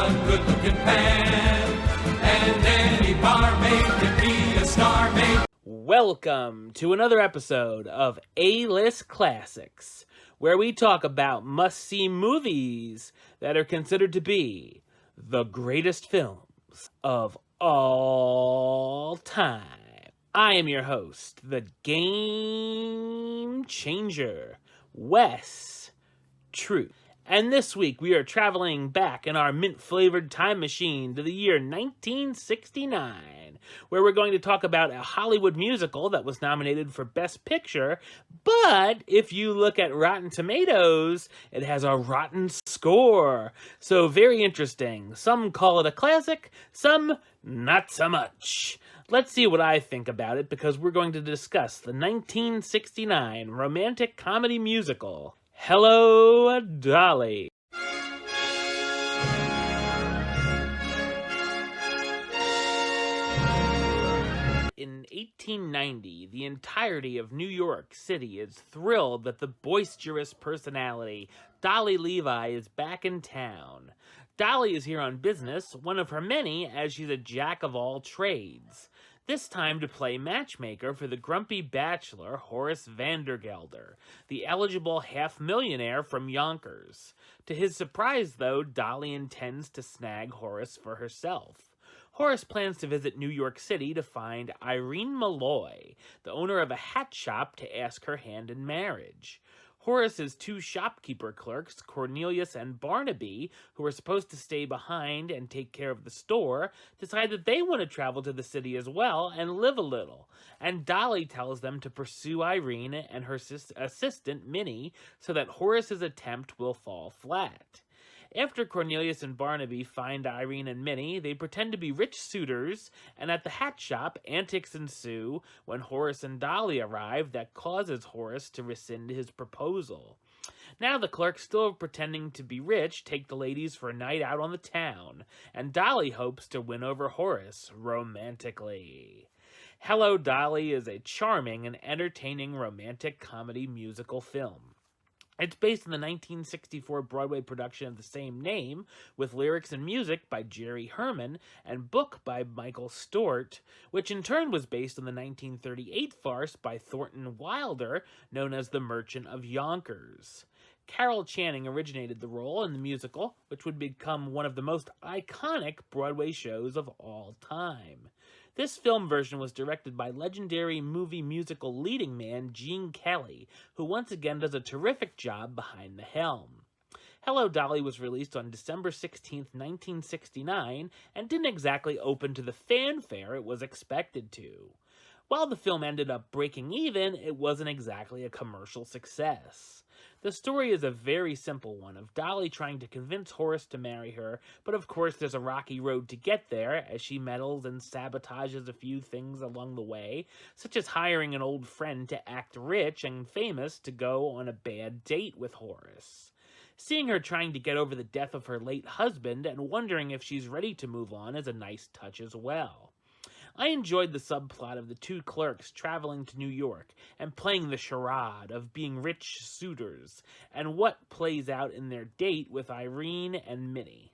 a good-looking pan, and any barmaid can be a star maid. Welcome to another episode of A-List Classics, where we talk about must-see movies that are considered to be the greatest films of all time. I am your host, the Game Changer, Wes Truth. And this week we are traveling back in our mint-flavored time machine to the year 1969, where we're going to talk about a Hollywood musical that was nominated for Best Picture, but if you look at Rotten Tomatoes, it has a rotten score. So very interesting. Some call it a classic, some not so much. Let's see what I think about it, because we're going to discuss the 1969 romantic comedy musical, Hello, Dolly. In 1890, the entirety of New York City is thrilled that the boisterous personality, Dolly Levi, is back in town. Dolly is here on business, one of her many, as she's a jack of all trades. This time to play matchmaker for the grumpy bachelor Horace Vandergelder, the eligible half-millionaire from Yonkers. To his surprise, though, Dolly intends to snag Horace for herself. Horace plans to visit New York City to find Irene Malloy, the owner of a hat shop, to ask her hand in marriage. Horace's two shopkeeper clerks, Cornelius and Barnaby, who are supposed to stay behind and take care of the store, decide that they want to travel to the city as well and live a little. And Dolly tells them to pursue Irene and her assistant, Minnie, so that Horace's attempt will fall flat. After Cornelius and Barnaby find Irene and Minnie, they pretend to be rich suitors, and at the hat shop, antics ensue when Horace and Dolly arrive that causes Horace to rescind his proposal. Now the clerks, still pretending to be rich, take the ladies for a night out on the town, and Dolly hopes to win over Horace romantically. Hello, Dolly is a charming and entertaining romantic comedy musical film. It's based on the 1964 Broadway production of the same name, with lyrics and music by Jerry Herman and book by Michael Stewart, which in turn was based on the 1938 farce by Thornton Wilder, known as The Merchant of Yonkers. Carol Channing originated the role in the musical, which would become one of the most iconic Broadway shows of all time. This film version was directed by legendary movie musical leading man Gene Kelly, who once again does a terrific job behind the helm. Hello, Dolly was released on December 16, 1969, and didn't exactly open to the fanfare it was expected to. While the film ended up breaking even, it wasn't exactly a commercial success. The story is a very simple one, of Dolly trying to convince Horace to marry her, but of course there's a rocky road to get there, as she meddles and sabotages a few things along the way, such as hiring an old friend to act rich and famous to go on a bad date with Horace. Seeing her trying to get over the death of her late husband and wondering if she's ready to move on is a nice touch as well. I enjoyed the subplot of the two clerks traveling to New York and playing the charade of being rich suitors, and what plays out in their date with Irene and Minnie.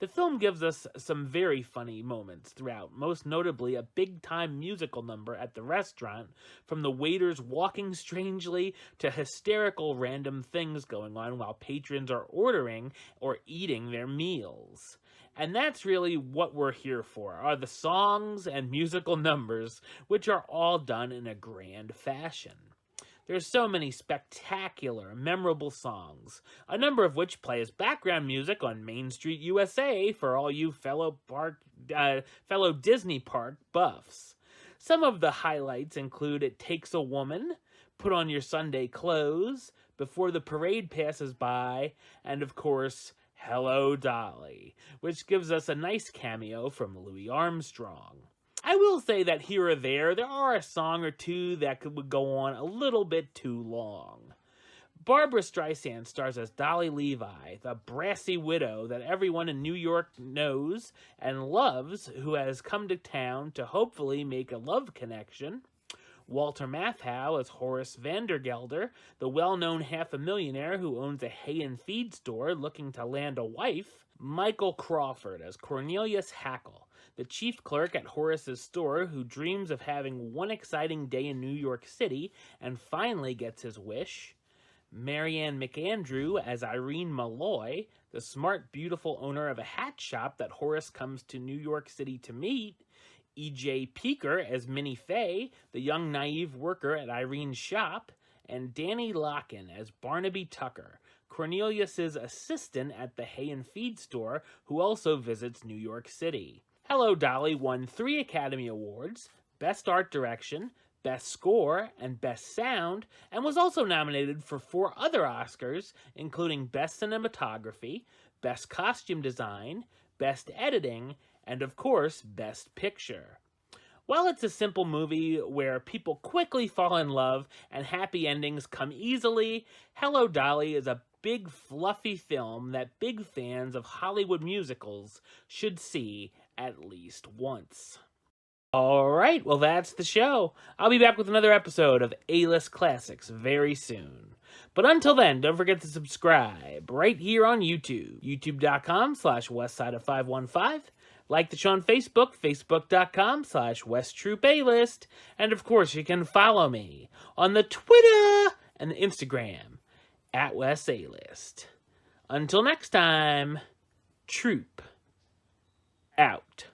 The film gives us some very funny moments throughout, most notably a big-time musical number at the restaurant, from the waiters walking strangely to hysterical random things going on while patrons are ordering or eating their meals. And that's really what we're here for, are the songs and musical numbers, which are all done in a grand fashion. There's so many spectacular, memorable songs, a number of which play as background music on Main Street USA for all you fellow Disney Park buffs. Some of the highlights include It Takes a Woman, Put on Your Sunday Clothes, Before the Parade Passes By, and of course, Hello, Dolly, which gives us a nice cameo from Louis Armstrong. I will say that here or there are a song or two that would go on a little bit too long. Barbra Streisand stars as Dolly Levi, the brassy widow that everyone in New York knows and loves, who has come to town to hopefully make a love connection. Walter Matthau as Horace Vandergelder, the well-known half-a-millionaire who owns a hay and feed store looking to land a wife. Michael Crawford as Cornelius Hackle, the chief clerk at Horace's store who dreams of having one exciting day in New York City and finally gets his wish. Marianne McAndrew as Irene Malloy, the smart, beautiful owner of a hat shop that Horace comes to New York City to meet. E.J. Peeker as Minnie Fay, the young naive worker at Irene's shop. And Danny Locken as Barnaby Tucker, Cornelius's assistant at the hay and feed store who also visits New York City. Hello, Dolly won 3 Academy Awards, Best Art Direction, Best Score, and Best Sound, and was also nominated for 4 other Oscars, including Best Cinematography, Best Costume Design, Best Editing, and of course, Best Picture. While it's a simple movie where people quickly fall in love and happy endings come easily, Hello, Dolly is a big fluffy film that big fans of Hollywood musicals should see at least once. Alright, well that's the show. I'll be back with another episode of A-List Classics very soon. But until then, don't forget to subscribe right here on YouTube, youtube.com/westside515. Like the show on Facebook, facebook.com/WestTroopAlist. And of course, you can follow me on the Twitter and the Instagram @WestAlist. Until next time, Troop out.